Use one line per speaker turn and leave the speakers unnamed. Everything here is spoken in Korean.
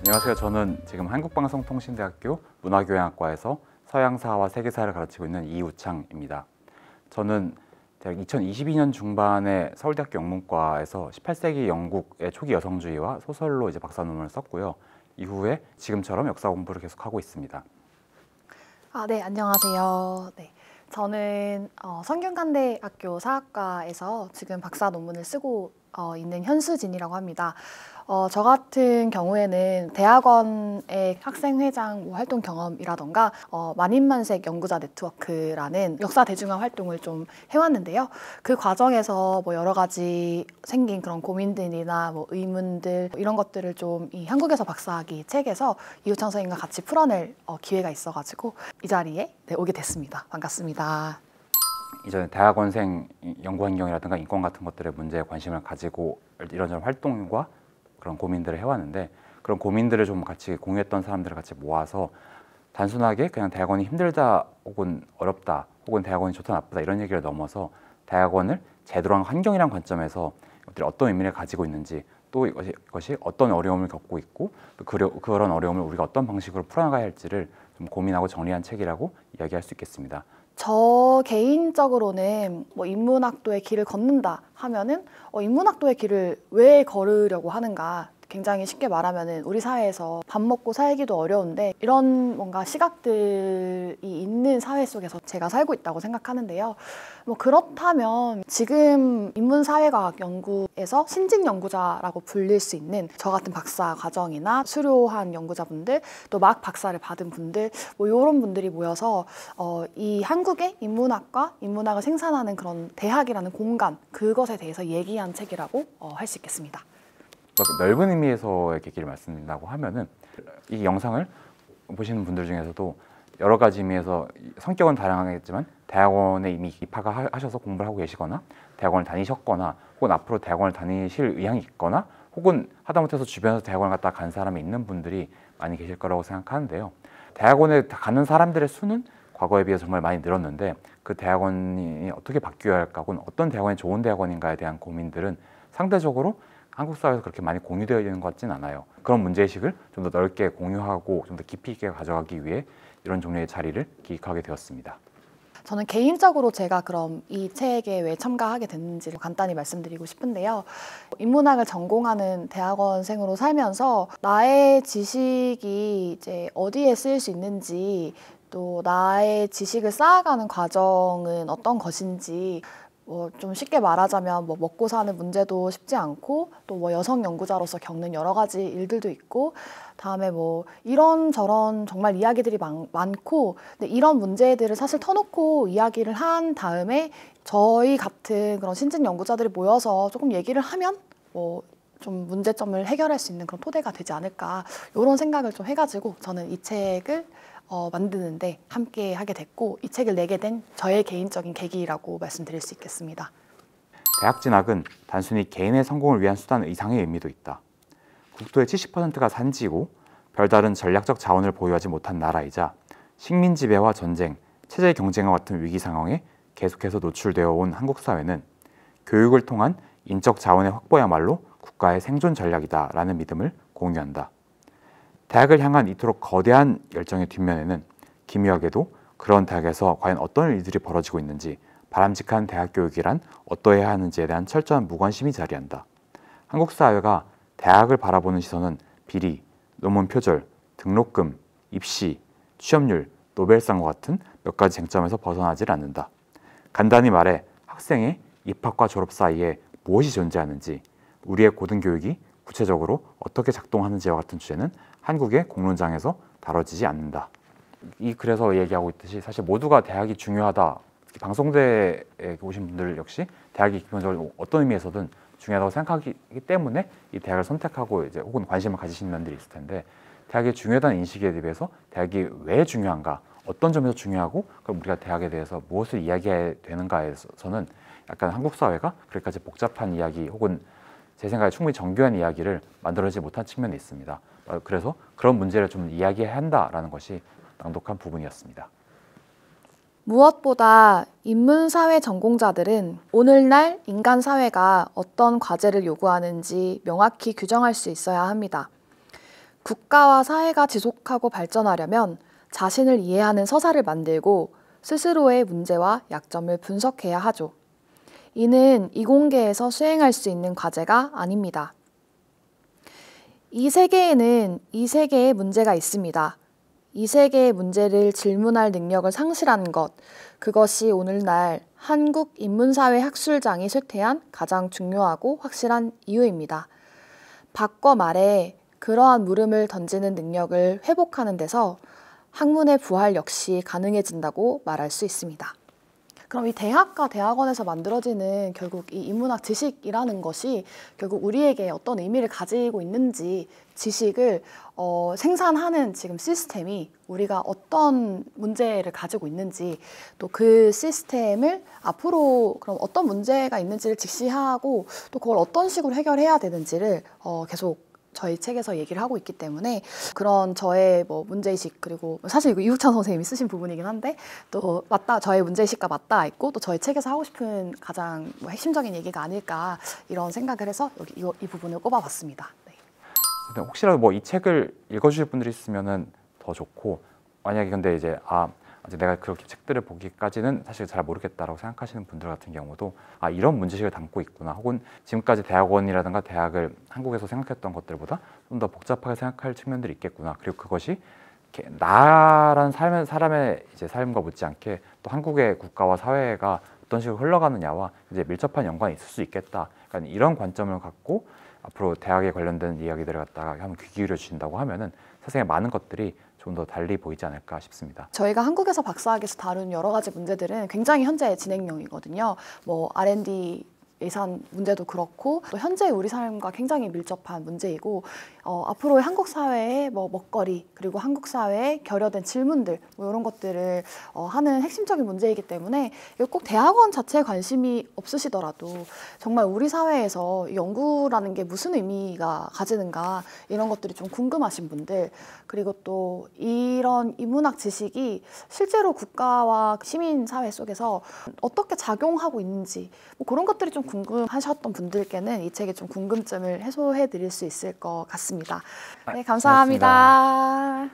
안녕하세요. 저는 지금 한국방송통신대학교 문화교양학과에서 서양사와 세계사를 가르치고 있는 이우창입니다. 저는 대학 2022년 중반에 서울대학교 영문과에서 18세기 영국의 초기 여성주의와 소설로 박사 논문을 썼고요. 이후에 지금처럼 역사 공부를 계속하고 있습니다.
네, 안녕하세요. 네, 저는 성균관대학교 사학과에서 지금 박사 논문을 쓰고 있는 현수진이라고 합니다. 저 같은 경우에는 대학원의 학생회장 활동 경험이라던가 만인만색 연구자 네트워크라는 역사 대중화 활동을 좀 해왔는데요. 그 과정에서 여러 가지 생긴 그런 고민들이나 의문들 이런 것들을 좀 이 한국에서 박사학위 책에서 이우창 선생님과 같이 풀어낼 기회가 있어가지고 이 자리에 오게 됐습니다. 반갑습니다.
이전에 대학원생 연구 환경이라든가 인권 같은 것들의 문제에 관심을 가지고 이런저런 활동과 그런 고민들을 해왔는데, 그런 고민들을 좀 같이 공유했던 사람들을 같이 모아서 단순하게 그냥 대학원이 힘들다 혹은 어렵다 혹은 대학원이 좋다 나쁘다 이런 얘기를 넘어서 대학원을 제대로 한 환경이란 관점에서 이것들이 어떤 의미를 가지고 있는지, 또 이것이 어떤 어려움을 겪고 있고 그런 어려움을 우리가 어떤 방식으로 풀어나가야 할지를 좀 고민하고 정리한 책이라고 이야기할 수 있겠습니다.
저 개인적으로는 인문학도의 길을 걷는다 하면은 인문학도의 길을 왜 걸으려고 하는가, 굉장히 쉽게 말하면은 우리 사회에서 밥 먹고 살기도 어려운데 이런 뭔가 시각들이 있는 사회 속에서 제가 살고 있다고 생각하는데요. 그렇다면 지금 인문사회과학 연구에서 신직 연구자라고 불릴 수 있는 저 같은 박사 과정이나 수료한 연구자분들, 또 막 박사를 받은 분들, 이런 분들이 모여서 이 한국의 인문학과 인문학을 생산하는 그런 대학이라는 공간, 그것에 대해서 얘기한 책이라고 할 수 있겠습니다.
넓은 의미에서의 계기를 말씀드린다고 하면은, 이 영상을 보시는 분들 중에서도 여러 가지 의미에서 성격은 다양하겠지만 대학원에 이미 입학하셔서 공부를 하고 계시거나 대학원을 다니셨거나 혹은 앞으로 대학원을 다니실 의향이 있거나 혹은 하다못해서 주변에서 대학원을 갔다 간 사람이 있는 분들이 많이 계실 거라고 생각하는데요. 대학원에 가는 사람들의 수는 과거에 비해 정말 많이 늘었는데, 그 대학원이 어떻게 바뀌어야 할까 혹은 어떤 대학원이 좋은 대학원인가에 대한 고민들은 상대적으로 한국 사회에서 그렇게 많이 공유되어 있는 것 같진 않아요. 그런 문제의식을 좀 더 넓게 공유하고 좀 더 깊이 있게 가져가기 위해 이런 종류의 자리를 기획하게 되었습니다.
저는 개인적으로 제가 그럼 이 책에 왜 참가하게 됐는지를 간단히 말씀드리고 싶은데요. 인문학을 전공하는 대학원생으로 살면서 나의 지식이 이제 어디에 쓰일 수 있는지, 또 나의 지식을 쌓아가는 과정은 어떤 것인지, 좀 쉽게 말하자면 먹고 사는 문제도 쉽지 않고, 또 여성 연구자로서 겪는 여러 가지 일들도 있고, 다음에 이런저런 정말 이야기들이 많고, 근데 이런 문제들을 사실 터놓고 이야기를 한 다음에 저희 같은 그런 신진 연구자들이 모여서 조금 얘기를 하면 좀 문제점을 해결할 수 있는 그런 토대가 되지 않을까, 이런 생각을 좀 해가지고 저는 이 책을 만드는데 함께 하게 됐고, 이 책을 내게 된 저의 개인적인 계기라고 말씀드릴 수 있겠습니다.
대학 진학은 단순히 개인의 성공을 위한 수단 이상의 의미도 있다. 국토의 70%가 산지고 별다른 전략적 자원을 보유하지 못한 나라이자 식민 지배와 전쟁, 체제 경쟁과 같은 위기 상황에 계속해서 노출되어 온 한국 사회는 교육을 통한 인적 자원의 확보야말로 국가의 생존 전략이다라는 믿음을 공유한다. 대학을 향한 이토록 거대한 열정의 뒷면에는 기묘하게도 그런 대학에서 과연 어떤 일들이 벌어지고 있는지, 바람직한 대학 교육이란 어떠해야 하는지에 대한 철저한 무관심이 자리한다. 한국 사회가 대학을 바라보는 시선은 비리, 논문 표절, 등록금, 입시, 취업률, 노벨상과 같은 몇 가지 쟁점에서 벗어나질 않는다. 간단히 말해 학생의 입학과 졸업 사이에 무엇이 존재하는지, 우리의 고등교육이 구체적으로 어떻게 작동하는지와 같은 주제는 한국의 공론장에서 다뤄지지 않는다. 그래서 얘기하고 있듯이 사실 모두가 대학이 중요하다. 특히 방송대에 오신 분들 역시 대학이 기본적으로 어떤 의미에서든 중요하다고 생각하기 때문에 이 대학을 선택하고 혹은 관심을 가지시는 분들이 있을 텐데, 대학이 중요하다는 인식에 대해서 대학이 왜 중요한가, 어떤 점에서 중요하고, 그럼 우리가 대학에 대해서 무엇을 이야기해야 되는가에서는 약간 한국 사회가 그렇게까지 복잡한 이야기 혹은 제 생각에 충분히 정교한 이야기를 만들어내지 못한 측면이 있습니다. 그래서 그런 문제를 좀 이야기해야 한다라는 것이 낭독한 부분이었습니다.
무엇보다 인문사회 전공자들은 오늘날 인간 사회가 어떤 과제를 요구하는지 명확히 규정할 수 있어야 합니다. 국가와 사회가 지속하고 발전하려면 자신을 이해하는 서사를 만들고 스스로의 문제와 약점을 분석해야 하죠. 이는 이공계에서 수행할 수 있는 과제가 아닙니다. 이 세계에는 이 세계의 문제가 있습니다. 이 세계의 문제를 질문할 능력을 상실한 것, 그것이 오늘날 한국인문사회학술장이 쇠퇴한 가장 중요하고 확실한 이유입니다. 바꿔 말해 그러한 물음을 던지는 능력을 회복하는 데서 학문의 부활 역시 가능해진다고 말할 수 있습니다. 그럼 이 대학과 대학원에서 만들어지는 결국 이 인문학 지식이라는 것이 결국 우리에게 어떤 의미를 가지고 있는지 지식을 생산하는 지금 시스템이 우리가 어떤 문제를 가지고 있는지 또 그 시스템을 앞으로 그럼 어떤 문제가 있는지를 직시하고 또 그걸 어떤 식으로 해결해야 되는지를 계속 저희 책에서 얘기를 하고 있기 때문에 그런 저의 뭐 문제의식 그리고 사실 이거 이국찬 선생님이 쓰신 부분이긴 한데 또 맞다 저의 문제의식과 맞닿아 있고 또 저희 책에서 하고 싶은 가장 뭐 핵심적인 얘기가 아닐까 이런 생각을 해서 여기 이 부분을 꼽아봤습니다. 네.
근데 혹시라도 뭐 이 책을 읽어주실 분들이 있으면은 더 좋고 만약에 근데 이제 아직 내가 그렇게 책들을 보기까지는 사실 잘 모르겠다라고 생각하시는 분들 같은 경우도 이런 문제식을 담고 있구나 혹은 지금까지 대학원이라든가 대학을 한국에서 생각했던 것들보다 좀 더 복잡하게 생각할 측면들이 있겠구나. 그리고 그것이 나라는 사람의 이제 삶과 못지않게 또 한국의 국가와 사회가 어떤 식으로 흘러가느냐와 이제 밀접한 연관이 있을 수 있겠다. 그러니까 이런 관점을 갖고 앞으로 대학에 관련된 이야기들을 갖다가 한번 귀 기울여 주신다고 하면은 세상에 많은 것들이 좀 더 달리 보이지 않을까 싶습니다.
저희가 한국에서 박사학에서 다룬 여러 가지 문제들은 굉장히 현재 진행형이거든요. 뭐 R&D 예산 문제도 그렇고 또 현재 우리 삶과 굉장히 밀접한 문제이고 앞으로의 한국 사회의 뭐 먹거리 그리고 한국 사회의 결여된 질문들 뭐 이런 것들을 하는 핵심적인 문제이기 때문에 꼭 대학원 자체에 관심이 없으시더라도 정말 우리 사회에서 연구라는 게 무슨 의미가 가지는가 이런 것들이 좀 궁금하신 분들 그리고 또 이런 인문학 지식이 실제로 국가와 시민 사회 속에서 어떻게 작용하고 있는지 뭐 그런 것들이 좀 궁금하셨던 분들께는 이 책이 좀 궁금증을 해소해 드릴 수 있을 것 같습니다. 네, 감사합니다.